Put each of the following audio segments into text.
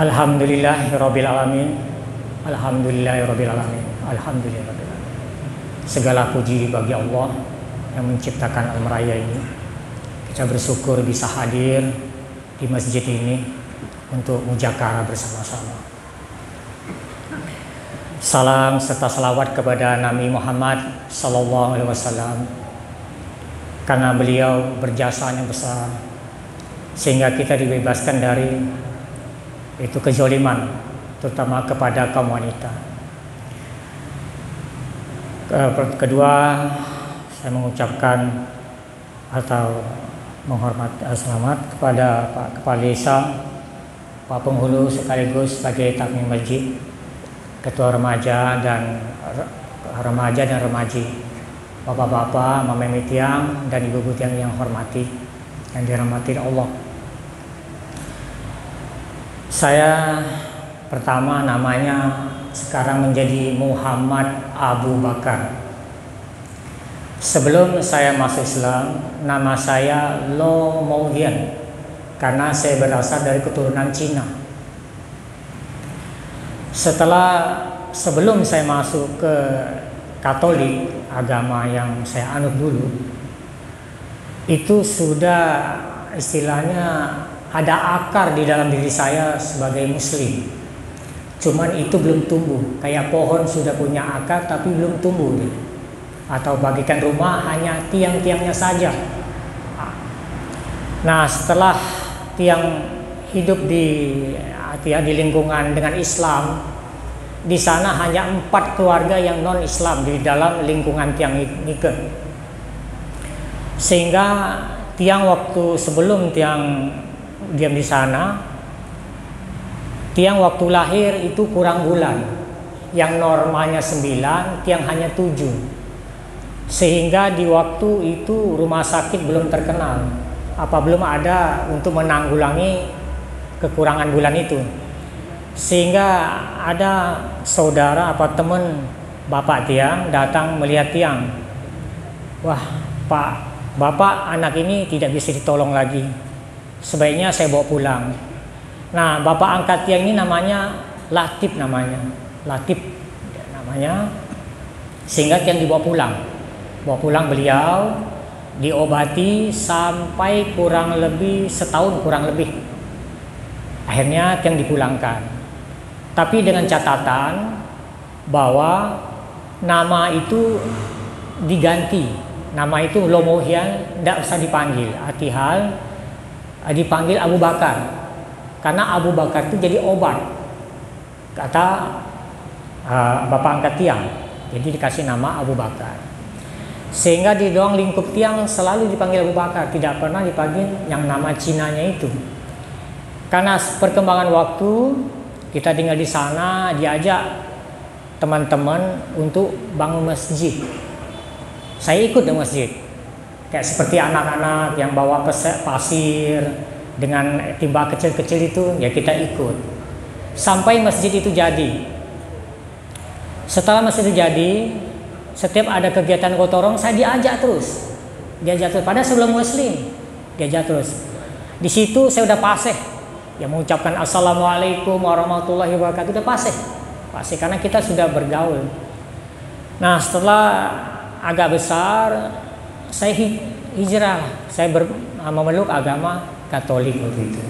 Alhamdulillahirabbil alamin. Alhamdulillahirabbil alamin. Alhamdulillahirabbil alamin. Segala puji bagi Allah yang menciptakan alam raya ini. Kita bersyukur bisa hadir di masjid ini untuk mujakarah bersama-sama. Salam serta salawat kepada Nabi Muhammad sallallahu alaihi wasallam, karena beliau berjasa yang besar sehingga kita dibebaskan dari itu kezaliman, terutama kepada kaum wanita. Kedua, saya mengucapkan atau menghormati selamat kepada Pak Kepala Desa, Pak Penghulu sekaligus sebagai takmir masjid, Ketua Remaja dan Remaji, Bapak-bapak, Mama Tiang dan Ibu-ibu Tiang yang hormati, yang dirahmati Allah. Saya pertama namanya sekarang menjadi Muhammad Abu Bakar. Sebelum saya masuk Islam, nama saya Lo Mouhian karena saya berasal dari keturunan Cina. Sebelum saya masuk ke Katolik, agama yang saya anut dulu, itu sudah istilahnya ada akar di dalam diri saya sebagai muslim. Cuman itu belum tumbuh. Kayak pohon sudah punya akar tapi belum tumbuh. Atau bagikan rumah hanya tiang-tiangnya saja. Nah, setelah tiang hidup di lingkungan dengan Islam, di sana hanya 4 keluarga yang non Islam di dalam lingkungan tiang nikah. Sehingga tiang waktu sebelum tiang diam di sana, tiang waktu lahir itu kurang bulan, yang normalnya 9, tiang hanya 7, sehingga di waktu itu rumah sakit belum terkenal, belum ada untuk menanggulangi kekurangan bulan itu, sehingga ada saudara teman bapak tiang datang melihat tiang. Wah Pak, bapak anak ini tidak bisa ditolong lagi, sebaiknya saya bawa pulang. Nah, bapak angkat tiang ini namanya Latif namanya, sehingga tiang dibawa pulang. Bawa pulang beliau, diobati sampai kurang lebih setahun kurang lebih. Akhirnya tiang dipulangkan. Tapi dengan catatan bahwa nama itu diganti. Nama itu Lo Mouhian tidak usah dipanggil Atihal, dipanggil Abu Bakar, karena Abu Bakar itu jadi obat, kata bapak angkat tiang. Jadi dikasih nama Abu Bakar, sehingga di doang lingkup tiang selalu dipanggil Abu Bakar, tidak pernah dipanggil yang nama Cinanya itu. Karena perkembangan waktu kita tinggal di sana, diajak teman-teman untuk bangun masjid. Saya ikut di masjid. Kayak seperti anak-anak yang bawa pasir dengan timba kecil-kecil itu, ya kita ikut. Sampai masjid itu jadi. Setelah masjid itu jadi, setiap ada kegiatan gotong royong saya diajak terus. Padahal sebelum muslim, diajak terus. Di situ saya udah fasih, ya mengucapkan assalamualaikum warahmatullahi wabarakatuh, udah fasih karena kita sudah bergaul. Nah, setelah agak besar, saya hijrah, saya memeluk agama Katolik waktu itu.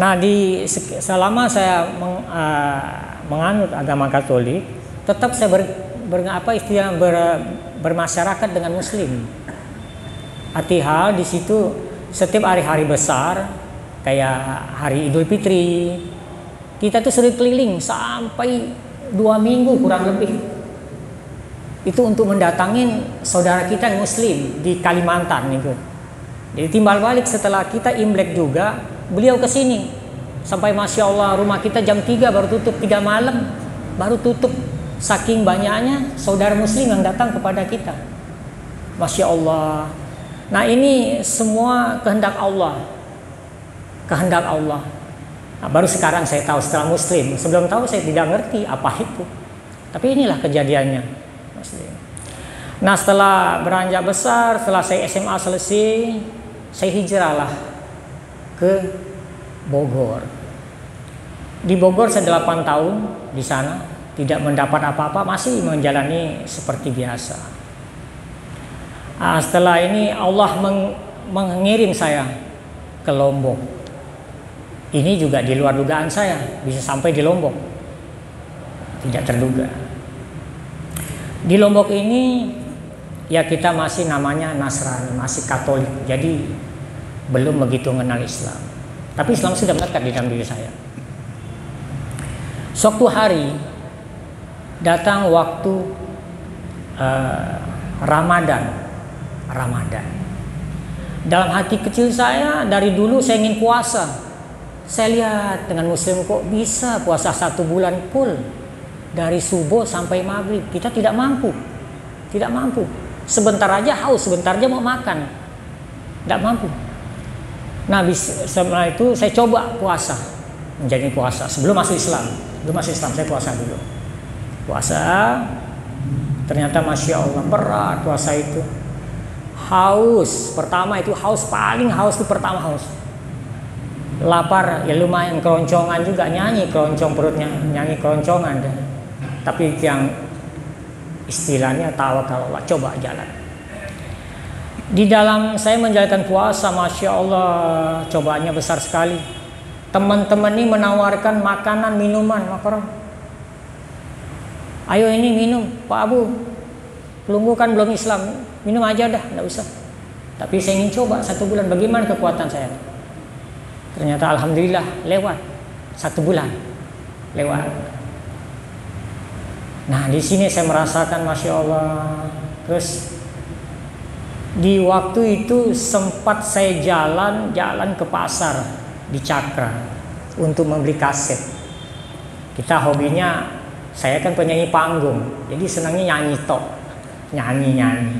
Nah, selama saya menganut agama Katolik, tetap saya bermasyarakat dengan Muslim. Arti-hal di situ setiap hari-hari besar, kayak hari Idul Fitri, kita tuh sering keliling sampai 2 minggu kurang lebih. Itu untuk mendatangin saudara kita yang Muslim di Kalimantan gitu. Jadi timbal balik setelah kita Imlek juga, beliau ke sini. Sampai Masya Allah rumah kita jam 3 baru tutup, 3 malam baru tutup. Saking banyaknya saudara Muslim yang datang kepada kita. Masya Allah. Nah, ini semua kehendak Allah. Nah, baru sekarang saya tahu setelah Muslim. Sebelum tahu saya tidak ngerti apa itu. Tapi inilah kejadiannya. Nah, setelah beranjak besar, setelah saya SMA selesai, saya hijrahlah ke Bogor. Di Bogor saya 8 tahun di sana, tidak mendapat apa-apa, masih menjalani seperti biasa. Setelah ini Allah mengirim saya ke Lombok. Ini juga di luar dugaan saya, bisa sampai di Lombok. Tidak terduga. Di Lombok ini ya kita masih namanya Nasrani, masih Katolik. Jadi belum begitu mengenal Islam. Tapi Islam sudah melekat di dalam diri saya. Suatu hari datang waktu Ramadan. Dalam hati kecil saya dari dulu saya ingin puasa. Saya lihat dengan Muslim kok bisa puasa 1 bulan full dari subuh sampai maghrib. Kita tidak mampu. Sebentar aja haus, sebentar aja mau makan, tidak mampu. Nah, setelah itu saya coba puasa, menjadi puasa sebelum masuk Islam. Saya puasa dulu. Puasa, ternyata masya Allah berat puasa itu. Haus, pertama itu haus, paling haus itu pertama haus. Lapar ya lumayan, keroncongan juga, nyanyi keroncong perutnya, nyanyi keroncongan deh. Tapi yang istilahnya tawakal Allah, coba jalan. Di dalam saya menjalankan puasa, masya Allah cobaannya besar sekali. Teman-teman ini menawarkan makanan, minuman, makanan. Ayo ini minum, Pak Abu. Pelunggu kan belum Islam, minum aja dah, enggak usah. Tapi saya ingin coba 1 bulan, bagaimana kekuatan saya. Ternyata alhamdulillah lewat 1 bulan, lewat. Nah di sini saya merasakan masya Allah. Terus di waktu itu sempat saya jalan ke pasar di Cakra untuk membeli kaset. Kita hobinya, saya kan penyanyi panggung, jadi senangnya nyanyi nyanyi.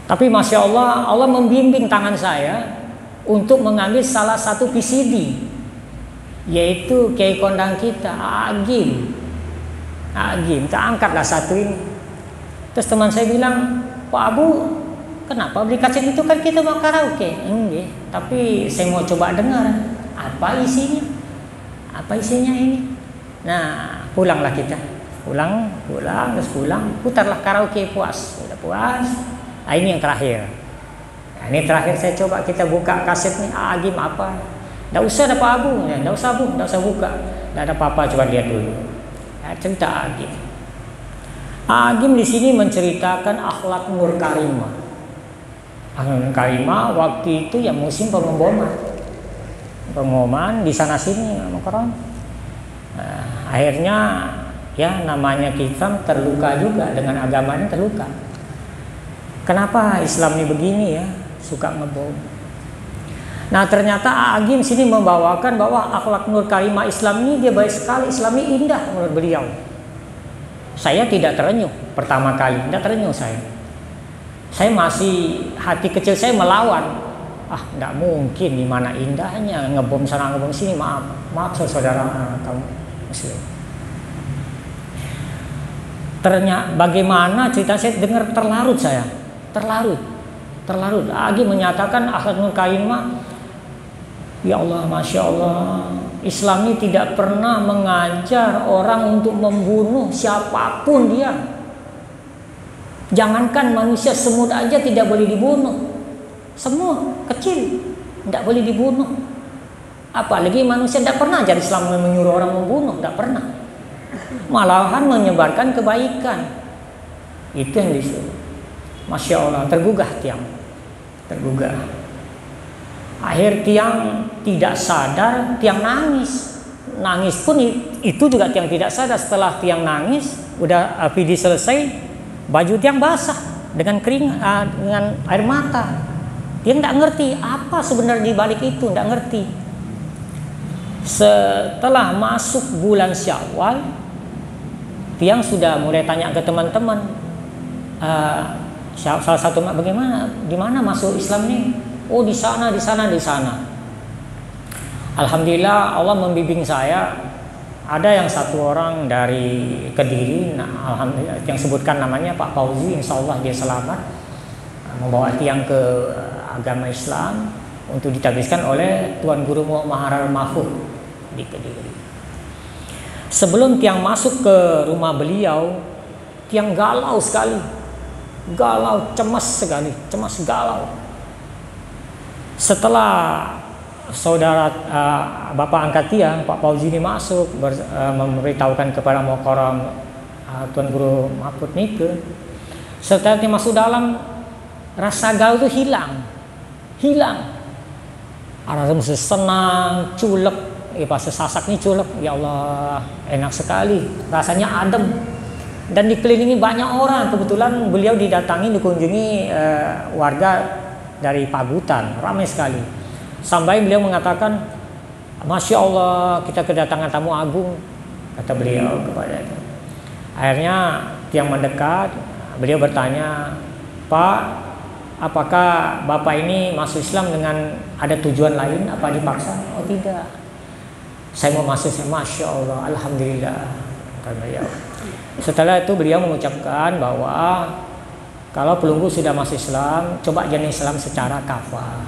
Tapi masya Allah, Allah membimbing tangan saya untuk mengambil salah satu PCD, yaitu Kiai Kondang kita, Agim, kita angkatlah satu ini. Terus teman saya bilang, Pak Abu, kenapa beli kaset itu, kan kita mau karaoke? Enggak, tapi saya mau coba dengar apa isinya ini. Nah, pulanglah kita. Pulang, putarlah karaoke, puas. Udah puas. Nah, ini yang terakhir. Nah, ini terakhir saya coba, kita buka kaset nih, Agim apa? Enggak usah ada Pak Abu, enggak usah buka. Enggak ada apa-apa, coba lihat dulu. Nah, cerita Agim. Agim di sini menceritakan akhlak Nur Karimah. Karimah waktu itu ya musim pengeboman di sana sini Makaron. Nah, akhirnya ya namanya kita terluka juga dengan agamanya, terluka. Kenapa Islam ini begini ya, suka ngebom. Nah ternyata Agim sini membawakan bahwa akhlak Nur Karimah Islam ini dia baik sekali, Islam ini indah menurut beliau. Saya tidak terenyuh pertama kali, tidak terenyuh saya. Saya masih, hati kecil saya melawan. Tidak mungkin, di mana indahnya ngebom sana ngebom sini. Maaf saudara kamu Muslim. Ternyata bagaimana cerita saya dengar terlarut saya, terlarut. Agim menyatakan akhlak Nur Karimah, ya Allah, masya Allah, Islam ini tidak pernah mengajar orang untuk membunuh siapapun dia. Jangankan manusia, semut aja tidak boleh dibunuh. Semut kecil tidak boleh dibunuh. Apalagi manusia, tidak pernah ajar Islam menyuruh orang membunuh, tidak pernah. Malahan menyebarkan kebaikan. Itu yang disuruh. Masya Allah, tergugah tiang. Tergugah. Akhir tiang tidak sadar, tiang nangis. Nangis pun itu juga tiang tidak sadar. Setelah tiang nangis, udah APD selesai, baju tiang basah dengan dengan air mata. Dia tidak ngerti apa sebenarnya di balik itu, tidak ngerti. Setelah masuk bulan Syawal, tiang sudah mulai tanya ke teman-teman, salah satu, bagaimana, di mana masuk Islam ini? Oh di sana. Alhamdulillah Allah membimbing saya. Ada yang satu orang dari Kediri, alhamdulillah, yang sebutkan namanya Pak Fauzi, insya Allah dia selamat, membawa tiang ke agama Islam. untuk ditabiskan oleh Tuan Guru Maharal Mahfud di Kediri. Sebelum Tiang masuk ke rumah beliau, Tiang galau sekali, galau, cemas sekali, cemas galau. Setelah saudara bapak angkat Tiang, Pak Fauzi ini masuk memberitahukan kepada Mukarram Tuan Guru Mahfud Nike, setelah Tiang masuk dalam, rasa galau itu hilang. Rasa mesti senang, culek, pas sesasak ini culek, ya Allah, enak sekali, rasanya adem, dan dikelilingi banyak orang. Kebetulan beliau dikunjungi warga dari Pagutan, ramai sekali. Sampai beliau mengatakan, Masya Allah, kita kedatangan tamu agung, kata beliau kepada itu. Akhirnya Tiang mendekat, beliau bertanya, Pak, apakah Bapak ini masuk Islam dengan ada tujuan lain, apa dipaksa? Oh tidak, saya mau masuk. Masya Allah, Alhamdulillah, kata beliau. Setelah itu beliau mengucapkan bahwa kalau pelunggu sudah masuk Islam, coba jalani Islam secara kafah.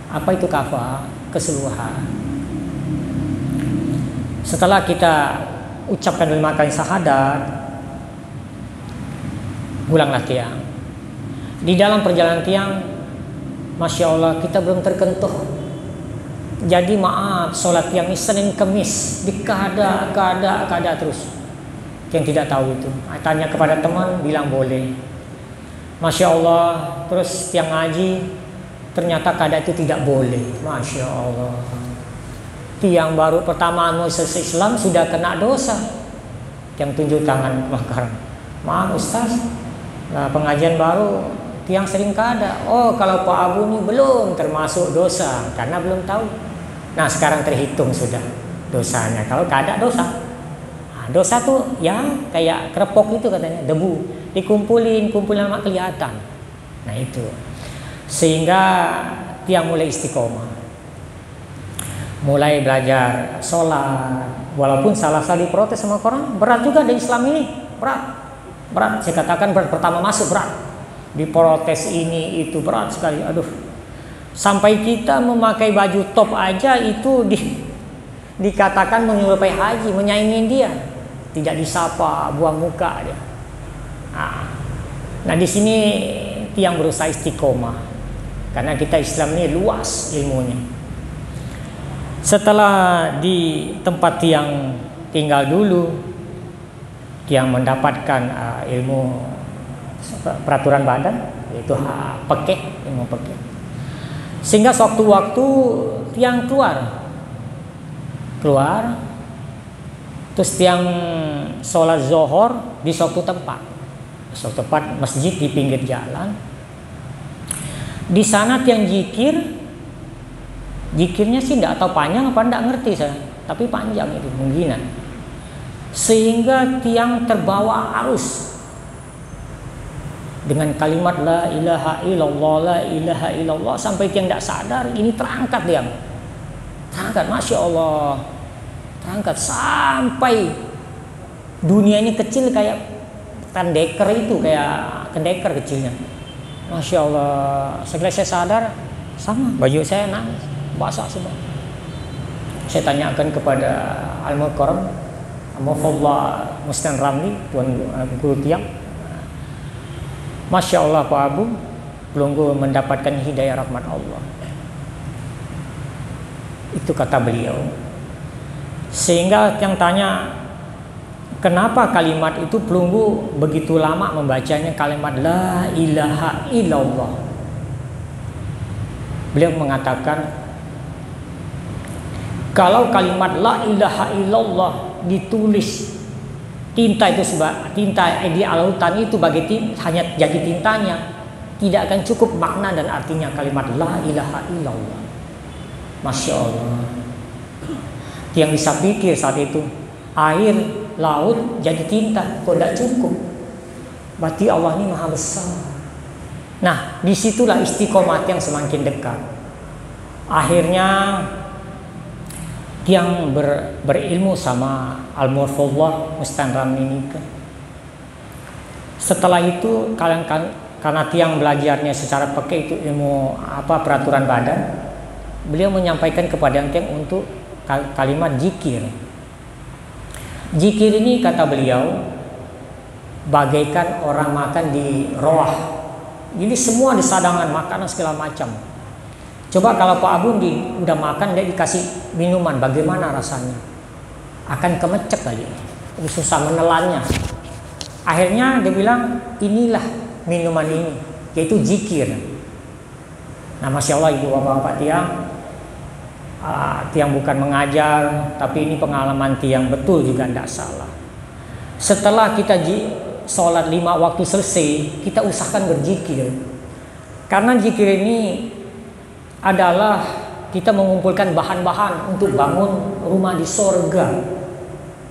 Apa itu kafah? Keseluruhan. Setelah kita ucapkan 5 kali syahadat, pulanglah Tiang. Di dalam perjalanan Tiang, Masya Allah, kita belum terkentuh. Jadi maaf, sholat Tiang ini Senin Kemis dikada terus. Tiang tidak tahu itu. Tanya kepada teman, bilang boleh. Masya Allah, terus Tiang ngaji, ternyata kada itu tidak boleh. Masya Allah, Tiang baru pertama mau selesai Islam sudah kena dosa. Tiang tunjuk tangan Mukarram, maaf Ustaz, nah pengajian baru Tiang sering kada. Oh, kalau Pak Abu ini belum termasuk dosa karena belum tahu. Nah, sekarang terhitung sudah dosanya. Kalau kada dosa, dosa tuh yang kayak krepok itu katanya, debu dikumpulin lama kelihatan. Nah itu, sehingga Tiang mulai istiqomah, mulai belajar sholat. Walaupun salah-salah diprotes sama orang, berat juga di Islam ini, berat. Saya katakan berat, pertama masuk berat. Diprotes ini itu berat sekali, aduh, sampai kita memakai baju top aja itu dikatakan menyerupai haji, menyaingin dia, tidak disapa, buang muka dia. Nah di sini Tiang berusaha istiqomah karena kita Islam ini luas ilmunya. Setelah di tempat Tiang tinggal dulu, Tiang mendapatkan ilmu peraturan badan, yaitu ilmu pekeh. Sehingga sewaktu-waktu Tiang keluar, terus Tiang sholat zuhur di suatu tempat masjid di pinggir jalan. Di sana Tiang zikirnya sih tidak tahu panjang apa tidak ngerti saya, tapi panjang itu mungkinan. Sehingga Tiang terbawa arus dengan kalimat la ilaha illallah, sampai Tiang tidak sadar ini terangkat Tiang. Terangkat, Masya Allah, terangkat sampai dunia ini kecil kayak kendeker itu, kayak kendeker kecilnya. Masya Allah, setelah saya sadar sama baju saya nangis, basah semua. Saya tanyakan kepada Al-Mukarram Mufallah Mustan Ramli, Tuan Guru Tiang, Masya Allah Pak Abu, pelunggu mendapatkan hidayah rahmat Allah. Itu kata beliau. Sehingga yang tanya, kenapa kalimat itu pelunggu begitu lama membacanya, kalimat la ilaha illallah. Beliau mengatakan, kalau kalimat la ilaha illallah ditulis tinta itu tinta di lautan itu hanya jadi tintanya, tidak akan cukup makna dan artinya kalimat la ilaha illallah. Masya Allah. Yang bisa pikir saat itu, air laut jadi tinta kok tidak cukup, berarti Allah ini maha besar. Nah disitulah istiqomah yang semakin dekat. Akhirnya Tiang berilmu sama Al-Mufallah Mustan Ramli ini. Setelah itu karena Tiang belajarnya secara pekeh itu ilmu peraturan badan, beliau menyampaikan kepada tiang untuk kalimat zikir. Zikir ini kata beliau bagaikan orang makan di roah. Jadi semua disadangan makanan segala macam. Coba kalau Pak Abu udah makan dia dikasih minuman, bagaimana rasanya? Akan kemecek kali, susah menelannya. Akhirnya dia bilang inilah minuman ini, yaitu zikir. Nah, masya Allah ibu bapak tiang, tiang bukan mengajar, tapi ini pengalaman tiang betul juga tidak salah. Setelah kita sholat 5 waktu selesai, kita usahakan berzikir. Karena zikir ini adalah kita mengumpulkan bahan-bahan untuk bangun rumah di sorga.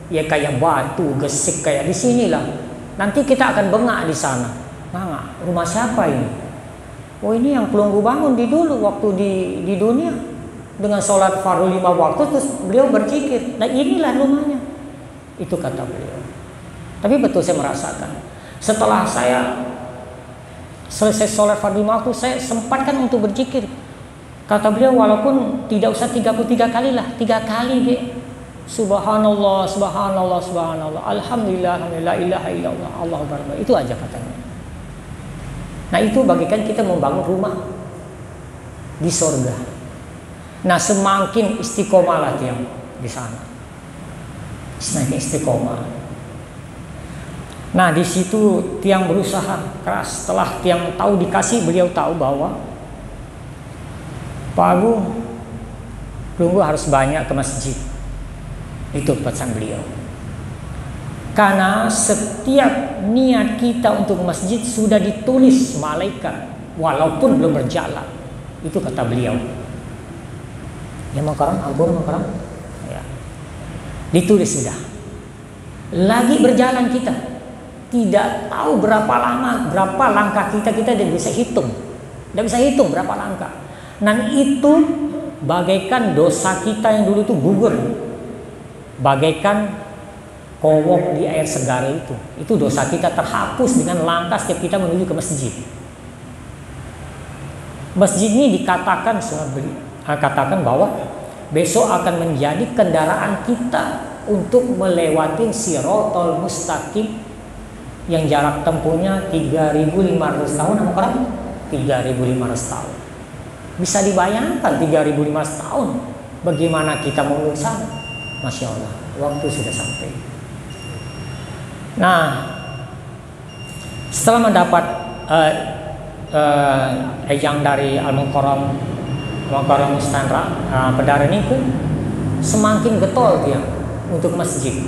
Ya kayak batu, gesik kayak di sinilah. Nanti kita akan bengak di sana. Nah, rumah siapa ini? Oh ini yang pelunggu bangun di dulu waktu di dunia dengan sholat fardu 5 waktu terus beliau berzikir. Nah inilah rumahnya. Itu kata beliau. Tapi betul saya merasakan. Setelah saya selesai sholat fardu 5 waktu, saya sempatkan untuk berzikir. Kata beliau walaupun tidak usah 33 kali lah, 3 kali deh. Subhanallah, subhanallah, subhanallah, alhamdulillah, alhamdulillah, ilaha illallah, Allahu akbar. Itu aja katanya. Nah itu bagikan kita membangun rumah di sorga. Nah semakin istiqomah lah tiang di sana, semakin istiqomah. Nah di situ tiang berusaha keras. Setelah tiang tahu dikasih, beliau tahu bahwa Pak Agung Pelunggu harus banyak ke masjid. Itu pesan beliau. Karena setiap niat kita untuk masjid sudah ditulis malaikat walaupun belum berjalan. Itu kata beliau. Ya makaran, album makaran. Ya. Ditulis sudah. Lagi berjalan kita. Tidak tahu berapa lama, berapa langkah kita tidak bisa hitung. Tidak bisa hitung berapa langkah. Dan itu bagaikan dosa kita yang dulu itu gugur. Bagaikan kowok di air segar itu dosa kita terhapus dengan langkah setiap kita menuju ke masjid. Masjid ini dikatakan katakan bahwa besok akan menjadi kendaraan kita untuk melewati Shiratal Mustaqim yang jarak tempuhnya 3.500 tahun. Apa kan? 3.500 tahun. Bisa dibayangkan 3.500 tahun bagaimana kita menuju sana. Masya Allah, waktu sudah sampai. Nah, setelah mendapat yang dari Al-Mukarram Istanra, Pedaran itu semakin getol dia untuk masjid.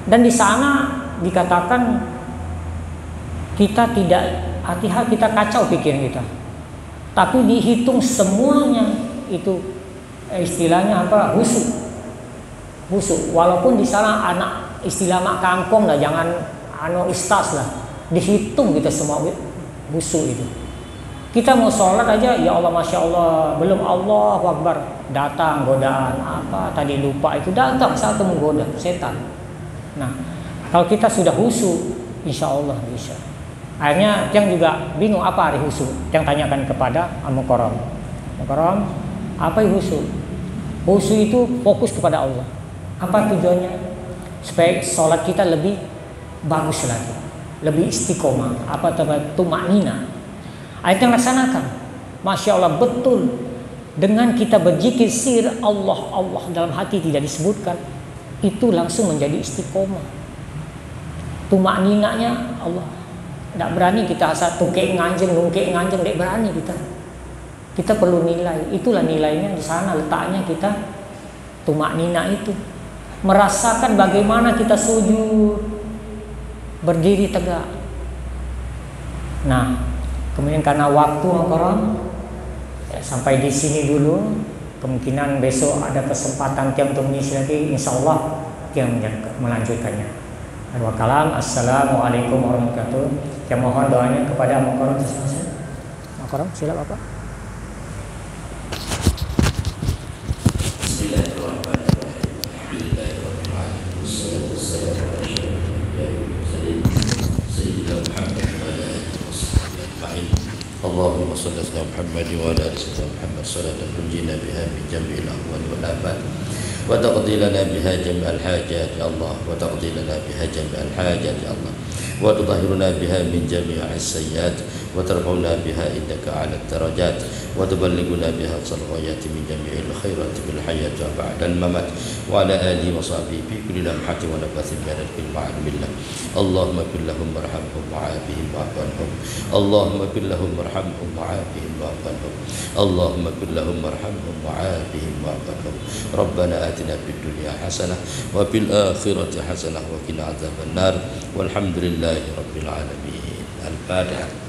Dan di sana dikatakan kita tidak hati-hati, kita kacau pikiran kita. Tapi dihitung semuanya itu istilahnya apa? Busuk. Walaupun di sana anak istilah mak kangkung lah, jangan istas lah. Dihitung kita semua busuk itu. Kita mau sholat aja, ya Allah masya Allah, belum Allahu Akbar datang godaan apa tadi lupa itu datang satu menggoda setan. Nah kalau kita sudah husu, insya Allah bisa. Akhirnya yang juga bingung apa hari husu. Yang tanyakan kepada Al-Mukarram, apa husu? Husu itu fokus kepada Allah. Apa tujuannya? Supaya sholat kita lebih bagus lagi, lebih istiqomah. Apa tumaknina? Ayat yang laksanakan. Masya Allah betul. Dengan kita berzikir sir Allah dalam hati tidak disebutkan, itu langsung menjadi istiqomah. Tumakninanya Allah. Tidak berani kita asal nungkek nganjeng, tidak berani kita. Kita perlu nilai. Itulah nilainya di sana letaknya kita tumaknina itu. Merasakan bagaimana kita sujud, berdiri tegak. Nah, kemudian karena waktu Mukarram, ya, sampai di sini dulu. Kemungkinan besok ada kesempatan tiang untuk mengisi lagi, insya Allah tiang melanjutkannya. Wakalam, assalamualaikum warahmatullahi wabarakatuh. Yang mohon doanya kepada Mukarram. Mukarram, sila Bapak. Allahumma salli ala Muhammad wa وعلى آل سيدنا محمد صلاة تنجينا بها من جميع الأهوال والآفات وتقضي لنا بها جميع الحاجات يا الله وتقضي لنا بها جميع الحاجات يا الله وتطهرنا بها من جميع السيئات وترفعنا بها إنك على الدرجات وتبلغنا بها أقصى الغايات من جميع الخيرات في الحياة وبعد الممات وعلى آله وصحبه في كل لمحة ونفس من الكل معلوم الله اللهم كن لهم وارحمهم وعافهم واعف عنهم اللهم كن لهم وارحمهم وعافهم واعف عنهم اللهم كن لهم وارحمهم وعافهم واعف عنهم ربنا آتنا في الدنيا حسنة وفي الآخرة حسنة وقنا عذاب النار والحمد لله رب العالمين. الفاتحة.